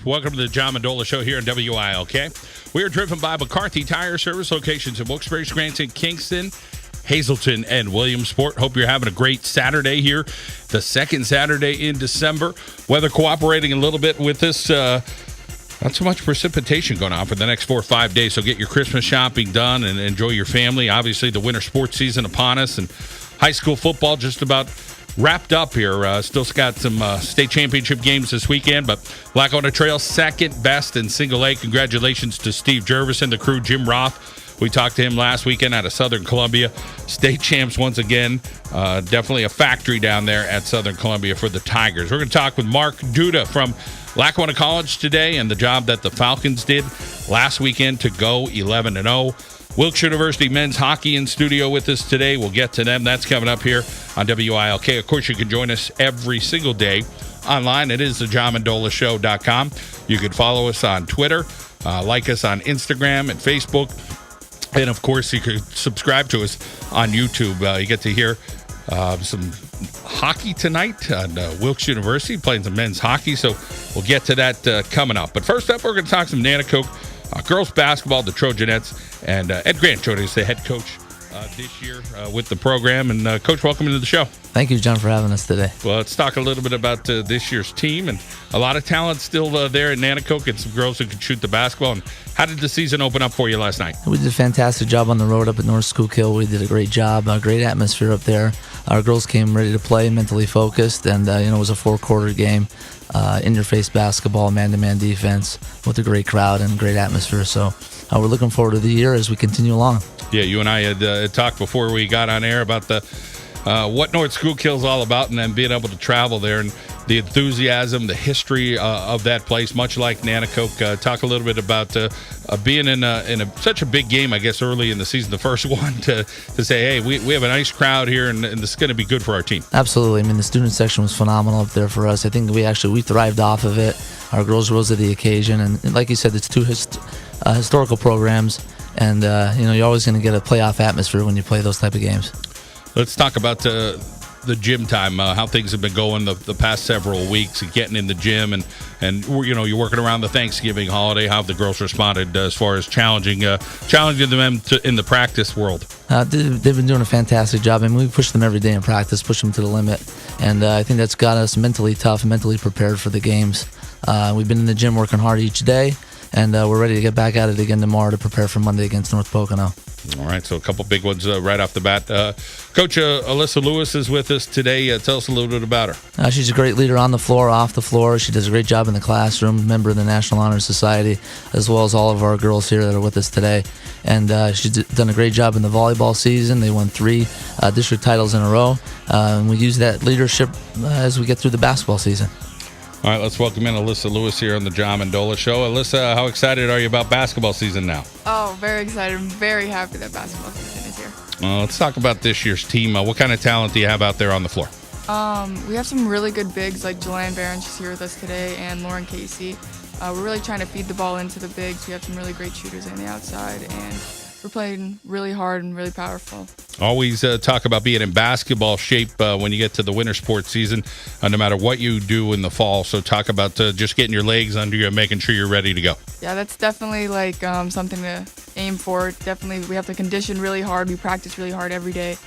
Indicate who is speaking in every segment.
Speaker 1: Welcome to the John Mendola Show here on WILK. We are driven by McCarthy Tire Service locations in Wilkes-Barre, Scranton, Kingston, Hazleton, and Williamsport. Hope you're having a great Saturday here, the second Saturday in December. Weather cooperating a little bit with this. Not so much precipitation going on for the next 4 or 5 days, so get your Christmas shopping done and enjoy your family. Obviously, the winter sports season upon us, and high school football just about wrapped up here. Still got some state championship games this weekend, but Lackawanna Trail second best in single A. Congratulations to Steve Jervis and the crew. Jim Roth, we talked to him last weekend out of Southern Columbia. State champs once again. Definitely a factory down there at Southern Columbia for the Tigers. We're going to talk with Mark Duda from Lackawanna College today and the job that the Falcons did last weekend to go 11-0. Wilkes University men's hockey in studio with us today. We'll get to them. That's coming up here on WILK. Of course, you can join us every single day online. It is the JohnMendolaShow.com. You can follow us on Twitter, like us on Instagram and Facebook. And, of course, you can subscribe to us on YouTube. You get to hear some hockey tonight on Wilkes University, playing some men's hockey. So we'll get to that coming up. But first up, we're going to talk some Nanticoke girls basketball, the Trojanettes, and Ed Grant joining us, the head coach this year with the program. And, Coach, welcome to the show.
Speaker 2: Thank you, John, for having us today.
Speaker 1: Well, let's talk a little bit about this year's team, and a lot of talent still there at Nanticoke and some girls who can shoot the basketball. And how did the season open up for you last night?
Speaker 2: We did a fantastic job on the road up at North Schuylkill. We did a great job, a great atmosphere up there. Our girls came ready to play, mentally focused, and it was a 4-quarter game. In-your-face basketball, man-to-man defense with a great crowd and great atmosphere. So we're looking forward to the year as we continue along.
Speaker 1: Yeah, you and I had talked before we got on air about the what North Schuylkill is all about, and then being able to travel there and the enthusiasm, the history of that place, much like Nanticoke. Talk a little bit about being in such a big game, I guess, early in the season, the first one, to say, hey, we have a nice crowd here, and this is going to be good for our team.
Speaker 2: Absolutely. I mean, the student section was phenomenal up there for us. I think we thrived off of it. Our girls rose to the occasion, and like you said, it's two historical programs, and you're always going to get a playoff atmosphere when you play those type of games. Let's
Speaker 1: talk about the gym time, how things have been going the past several weeks, getting in the gym, and you're working around the Thanksgiving holiday. How have the girls responded as far as challenging them in the practice world?
Speaker 2: They've been doing a fantastic job. I mean, we push them every day in practice, push them to the limit, and I think that's got us mentally tough, mentally prepared for the games. We've been in the gym working hard each day, and we're ready to get back at it again tomorrow to prepare for Monday against North Pocono.
Speaker 1: All right, so a couple big ones right off the bat. Coach Alyssa Lewis is with us today. Tell us a little bit about her.
Speaker 2: She's a great leader on the floor, off the floor. She does a great job in the classroom, member of the National Honor Society, as well as all of our girls here that are with us today. And she's done a great job in the volleyball season. They won 3 district titles in a row. And we use that leadership as we get through the basketball season.
Speaker 1: All right, let's welcome in Alyssa Lewis here on the John Mendola Show. Alyssa, how excited are you about basketball season now?
Speaker 3: Oh, very excited. I'm very happy that basketball season is here.
Speaker 1: Let's talk about this year's team. What kind of talent do you have out there on the floor?
Speaker 3: We have some really good bigs like Joanne Barron, she's here with us today, and Lauren Casey. We're really trying to feed the ball into the bigs. We have some really great shooters on the outside, and we're playing really hard and really powerful.
Speaker 1: Always talk about being in basketball shape when you get to the winter sports season, no matter what you do in the fall. So talk about just getting your legs under you and making sure you're ready to go.
Speaker 3: Yeah, that's definitely something to aim for. Definitely, we have to condition really hard. We practice really hard every day,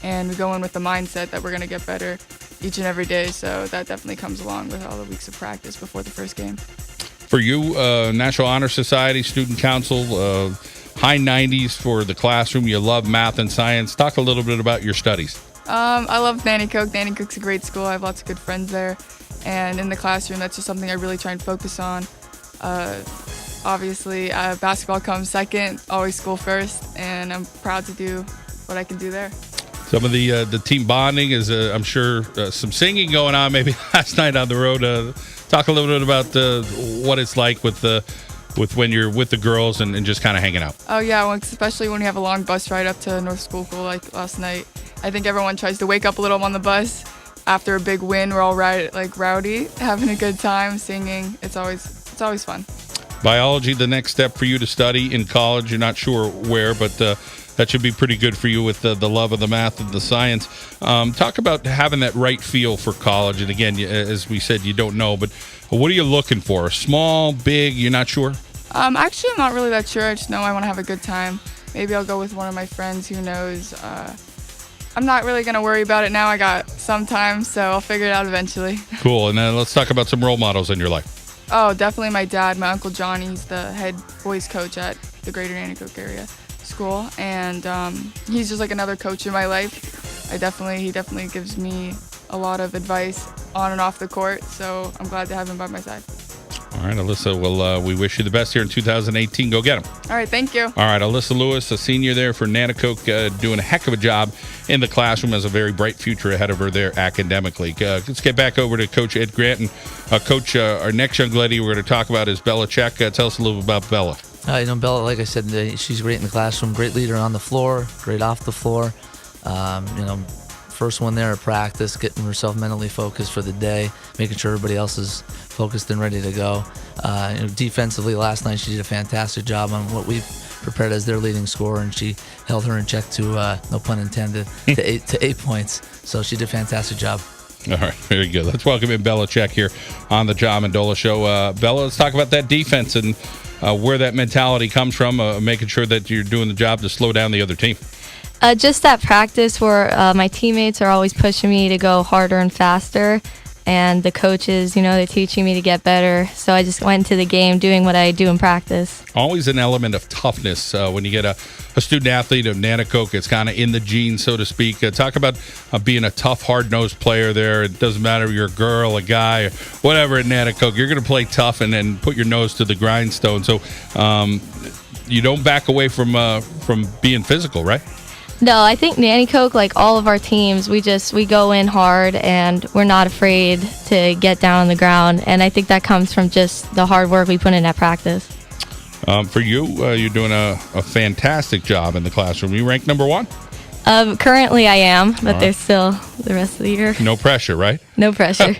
Speaker 3: and we go in with the mindset that we're going to get better each and every day. So that definitely comes along with all the weeks of practice before the first game.
Speaker 1: For you, National Honor Society, Student Council, high 90s for the classroom. You love math and science. Talk a little bit about your studies.
Speaker 3: I love Nanticoke. Nanticoke's a great school. I have lots of good friends there. And in the classroom, that's just something I really try and focus on. Obviously, basketball comes second, always school first, and I'm proud to do what I can do there.
Speaker 1: Some of the team bonding is, I'm sure, some singing going on maybe last night on the road. Talk a little bit about what it's like with when you're with the girls and just kind of hanging out.
Speaker 3: Oh, yeah, well, especially when we have a long bus ride up to North Schuylkill like last night. I think everyone tries to wake up a little on the bus. After a big win, we're all rowdy, having a good time, singing. It's always fun.
Speaker 1: Biology, the next step for you to study in college. You're not sure where, but that should be pretty good for you with the love of the math and the science. Talk about having that right feel for college. And again, as we said, you don't know, but What are you looking for? Small, big? You're not sure?
Speaker 3: Actually, I'm not really that sure. I just know I want to have a good time. Maybe I'll go with one of my friends. Who knows? I'm not really going to worry about it now. I got some time, so I'll figure it out eventually.
Speaker 1: Cool. And then let's talk about some role models in your life.
Speaker 3: Oh, definitely my dad, my Uncle Johnny. He's the head boys coach at the greater Nanticoke area school. And he's just like another coach in my life. He definitely gives me a lot of advice on and off the court. So I'm glad to have him by my side.
Speaker 1: All right, Alyssa, well, we wish you the best here in 2018. Go get them.
Speaker 3: All right, thank you.
Speaker 1: All right, Alyssa Lewis, a senior there for Nanticoke, doing a heck of a job in the classroom, has a very bright future ahead of her there academically. Let's get back over to Coach Ed Grant. And Coach, our next young lady we're going to talk about is Bella Check. Tell us a little bit about Bella.
Speaker 2: Bella, like I said, she's great in the classroom, great leader on the floor, great off the floor. First one there at practice, getting herself mentally focused for the day, making sure everybody else is focused and ready to go. Defensively, last night she did a fantastic job on what we prepared as their leading scorer, and she held her in check to, no pun intended, to 8 points. So she did a fantastic job.
Speaker 1: All right, very good. Let's welcome in Bella Check here on the John Mendola Show. Bella, let's talk about that defense and where that mentality comes from, making sure that you're doing the job to slow down the other team.
Speaker 4: Just at practice where my teammates are always pushing me to go harder and faster, and the coaches, they're teaching me to get better. So I just went into the game doing what I do in practice.
Speaker 1: Always an element of toughness when you get a student athlete of Nanticoke. It's kind of in the genes, so to speak. Talk about being a tough, hard-nosed player there. It doesn't matter if you're a girl, a guy, or whatever at Nanticoke. You're going to play tough and then put your nose to the grindstone. So you don't back away from being physical, right?
Speaker 4: No, I think Nanticoke, like all of our teams, we go in hard and we're not afraid to get down on the ground. And I think that comes from just the hard work we put in at practice.
Speaker 1: For you, you're doing a fantastic job in the classroom. You ranked number 1?
Speaker 4: Currently I am, but there's still the rest of the year.
Speaker 1: No pressure, right?
Speaker 4: No pressure.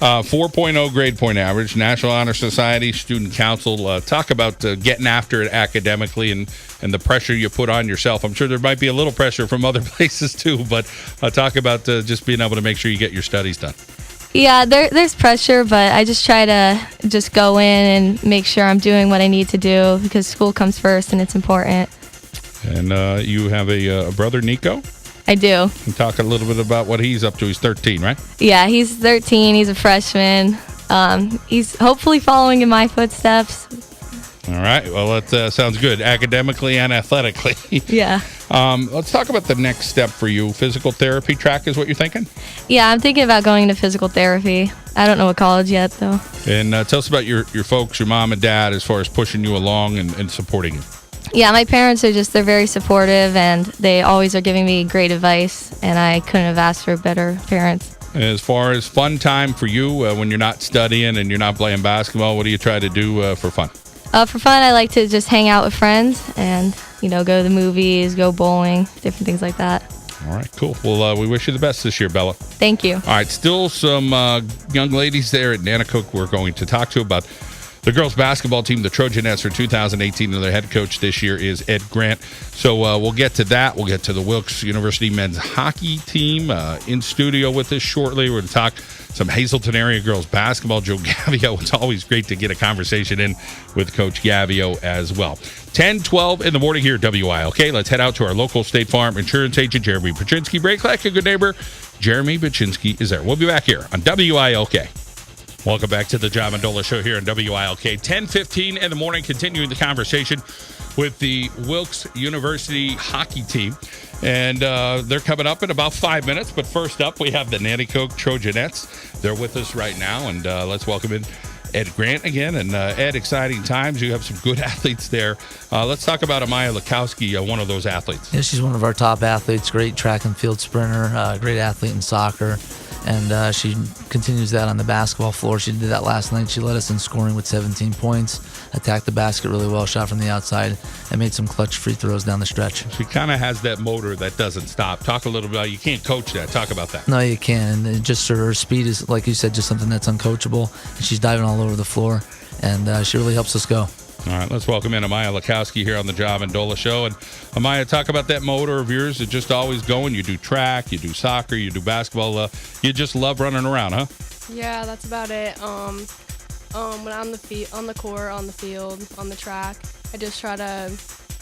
Speaker 1: 4.0 grade point average, National Honor Society, Student Council. Talk about getting after it academically and the pressure you put on yourself. I'm sure there might be a little pressure from other places too, but talk about just being able to make sure you get your studies done.
Speaker 4: Yeah, there's pressure, but I just try to just go in and make sure I'm doing what I need to do because school comes first and it's important. And
Speaker 1: you have a brother, Nico?
Speaker 4: I do.
Speaker 1: And talk a little bit about what he's up to. He's 13, right?
Speaker 4: Yeah, he's 13. He's a freshman. He's hopefully following in my footsteps.
Speaker 1: All right. Well, that sounds good academically and athletically.
Speaker 4: Yeah.
Speaker 1: Let's talk about the next step for you. Physical therapy track is what you're thinking?
Speaker 4: Yeah, I'm thinking about going to physical therapy. I don't know what college yet, though.
Speaker 1: And tell us about your folks, your mom and dad, as far as pushing you along and supporting you.
Speaker 4: Yeah, my parents they're very supportive, and they always are giving me great advice, and I couldn't have asked for better parents.
Speaker 1: As far as fun time for you, when you're not studying and you're not playing basketball, what do you try to do for fun?
Speaker 4: For fun, I like to just hang out with friends and, go to the movies, go bowling, different things like that.
Speaker 1: All right, cool. Well, we wish you the best this year, Bella.
Speaker 4: Thank you.
Speaker 1: All right, still some young ladies there at Nanticoke we're going to talk to about the girls' basketball team, the Trojanettes for 2018, and their head coach this year is Ed Grant. So we'll get to that. We'll get to the Wilkes University men's hockey team in studio with us shortly. We're going to talk some Hazleton area girls basketball. Joe Gavio, it's always great to get a conversation in with Coach Gavio as well. 10:12 in the morning here at WILK. Let's head out to our local State Farm insurance agent, Jeremy Baczynski. Break like a good neighbor. Jeremy Baczynski is there. We'll be back here on WILK. Welcome back to the John Mendola Show here on WILK. 10:15 in the morning, continuing the conversation with the Wilkes University hockey team. And they're coming up in about 5 minutes. But first up, we have the Nanticoke Trojanettes. They're with us right now. And let's welcome in Ed Grant again. And Ed, exciting times. You have some good athletes there. Let's talk about Amaya Lakowski, one of those athletes.
Speaker 2: Yeah, she's one of our top athletes, great track and field sprinter, great athlete in soccer. And she continues that on the basketball floor. She did that last night. She led us in scoring with 17 points, attacked the basket really well, shot from the outside, and made some clutch free throws down the stretch.
Speaker 1: She kind of has that motor that doesn't stop. Talk a little about, you can't coach that. Talk about that.
Speaker 2: No, you can. And just her speed is, like you said, just something that's uncoachable. And she's diving all over the floor, and she really helps us go.
Speaker 1: All right, let's welcome in Amaya Lakowski here on the John Mendola Show. And Amaya, talk about that motor of yours. It's just always going. You do track, you do soccer, you do basketball. You just love running around, huh?
Speaker 5: Yeah, that's about it. When I'm on the court, on the field, on the track, I just try to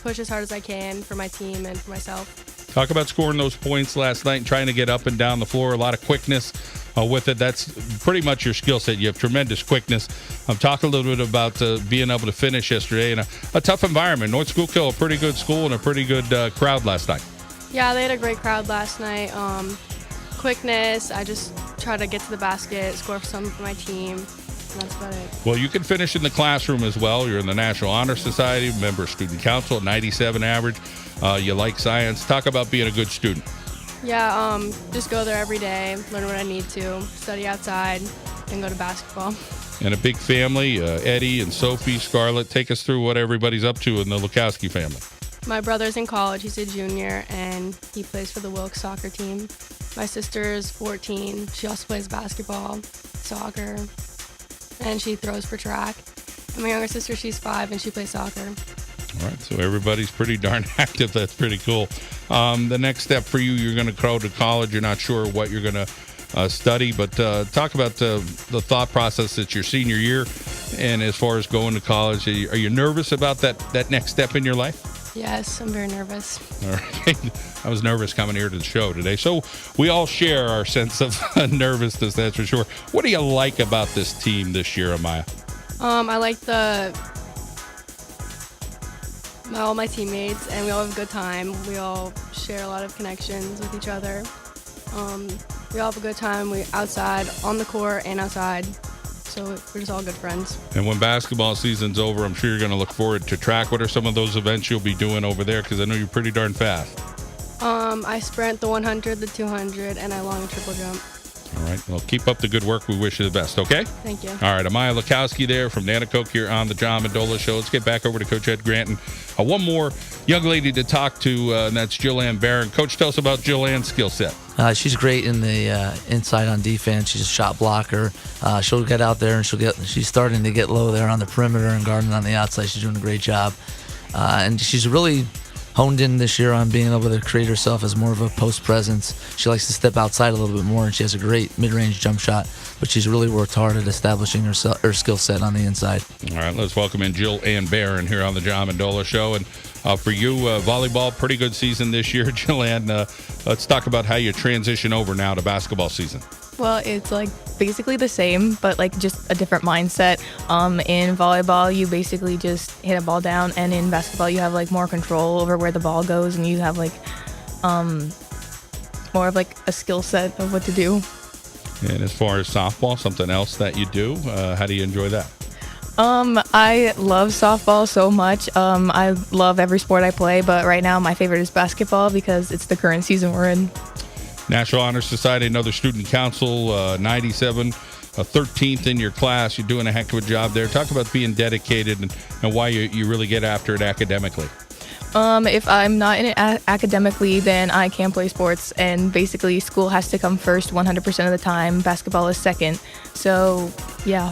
Speaker 5: push as hard as I can for my team and for myself.
Speaker 1: Talk about scoring those points last night and trying to get up and down the floor. A lot of quickness with it. That's pretty much your skill set. You have tremendous quickness. Talk a little bit about being able to finish yesterday in a tough environment. North Schuylkill, a pretty good school and a pretty good crowd last night.
Speaker 5: Yeah, they had a great crowd last night. Quickness, I just try to get to the basket, score for something for my team, and that's about it.
Speaker 1: Well, you can finish in the classroom as well. You're in the National Honor Society, member of Student Council, 97 average. You like science. Talk about being a good student.
Speaker 5: Yeah, just go there every day, learn what I need to, study outside, and go to basketball.
Speaker 1: And a big family, Eddie and Sophie, Scarlett. Take us through what everybody's up to in the Lukowski family.
Speaker 5: My brother's in college. He's a junior, and he plays for the WILK soccer team. My sister is 14. She also plays basketball, soccer, and she throws for track. And my younger sister, she's 5, and she plays soccer.
Speaker 1: All right, so everybody's pretty darn active. That's pretty cool. The next step for you, you're going to go to college. You're not sure what you're going to study, but talk about the thought process. It's your senior year, and as far as going to college, are you nervous about that next step in your life?
Speaker 5: Yes, I'm very nervous.
Speaker 1: All right. I was nervous coming here to the show today. So we all share our sense of nervousness, that's for sure. What do you like about this team this year, Amaya?
Speaker 5: I like all my teammates, and we all have a good time. We all share a lot of connections with each other. We all have a good time. We outside, on the court, and outside. So we're just all good friends.
Speaker 1: And when basketball season's over, I'm sure you're going to look forward to track. What are some of those events you'll be doing over there? Because I know you're pretty darn fast.
Speaker 5: I sprint the 100, the 200, and I long a triple jump.
Speaker 1: All right. Well, keep up the good work. We wish you the best, okay?
Speaker 5: Thank you.
Speaker 1: All right. Amaya Lukowski there from Nanticoke here on the John Mendola Show. Let's get back over to Coach Ed Grant. And one more young lady to talk to, and that's Jillian Barron. Coach, tell us about Jillian's skill set.
Speaker 2: She's great in the inside on defense. She's a shot blocker. She'll get out there and she's starting to get low there on the perimeter and guarding on the outside. She's doing a great job. And she's really honed in this year on being able to create herself as more of a post presence. She likes to step outside a little bit more, and she has a great mid-range jump shot, but she's really worked hard at establishing her skill set on the inside.
Speaker 1: All right, let's welcome in Jill Ann Barron here on the John Mendola Show. And for you, volleyball, pretty good season this year. Jill Ann, let's talk about how you transition over now to basketball season.
Speaker 6: Well, it's like basically the same, but like just a different mindset. In volleyball, you basically just hit a ball down, and in basketball, you have like more control over where the ball goes, and you have like more of like a skill set of what to do.
Speaker 1: And as far as softball, something else that you do, how do you enjoy that?
Speaker 6: I love softball so much. I love every sport I play, but right now my favorite is basketball because it's the current season we're in.
Speaker 1: National Honor Society, another student council, 97, 13th in your class. You're doing a heck of a job there. Talk about being dedicated and why you really get after it academically.
Speaker 6: If I'm not in it academically, then I can play sports, and basically school has to come first 100% of the time. Basketball is second. So, yeah.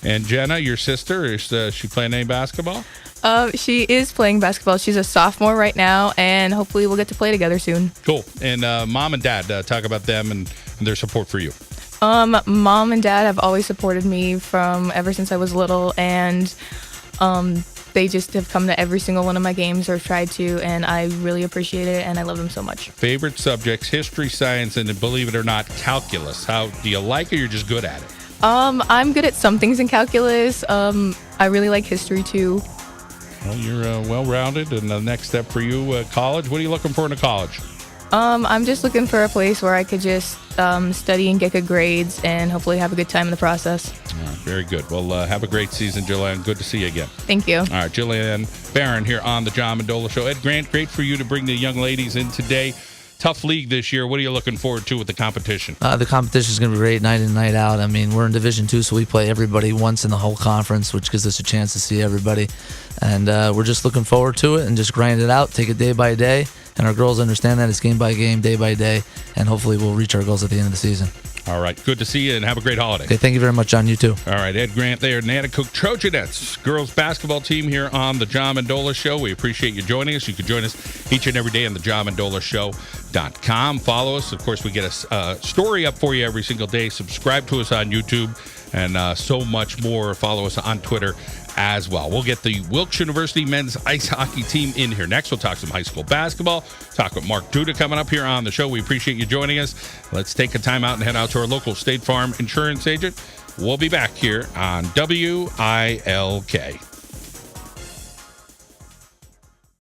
Speaker 1: And Jenna, your sister, is she playing any basketball?
Speaker 6: She is playing basketball. She's a sophomore right now, and hopefully we'll get to play together soon.
Speaker 1: Cool. And mom and dad, talk about them and their support for you.
Speaker 6: Mom and dad have always supported me from ever since I was little, and they just have come to every single one of my games or tried to, and I really appreciate it, and I love them so much.
Speaker 1: Favorite subjects, history, science, and believe it or not, calculus. How do you like it, or you're just good at it?
Speaker 6: I'm good at some things in calculus. I really like history too.
Speaker 1: Well, you're well-rounded, and the next step for you, college. What are you looking for in a college?
Speaker 6: I'm just looking for a place where I could just study and get good grades and hopefully have a good time in the process.
Speaker 1: All right, very good. Well, have a great season, Jillian. Good to see you again.
Speaker 6: Thank you.
Speaker 1: All right, Jillian Barron here on the John Mendola Show. Ed Grant, great for you to bring the young ladies in today. Tough league this year. What are you looking forward to with the competition?
Speaker 2: The competition is going to be great night in, night out. I mean, we're in Division II, so we play everybody once in the whole conference, which gives us a chance to see everybody. And we're just looking forward to it and just grind it out, take it day by day. And our girls understand that it's game by game, day by day, and hopefully we'll reach our goals at the end of the season.
Speaker 1: All right. Good to see you, and have a great holiday.
Speaker 2: Okay, thank you very much, John. You too.
Speaker 1: All right. Ed Grant there, Nanticoke Trojanettes, girls basketball team here on the John Mendola Show. We appreciate you joining us. You can join us each and every day on the JohnMendolaShow.com. Follow us. Of course, we get a story up for you every single day. Subscribe to us on YouTube. and so much more. Follow us on Twitter as well. We'll get the Wilkes University men's ice hockey team in here next. We'll talk some high school basketball. Talk with Mark Duda coming up here on the show. We appreciate you joining us. Let's take a time out and head out to our local State Farm insurance agent. We'll be back here on WILK.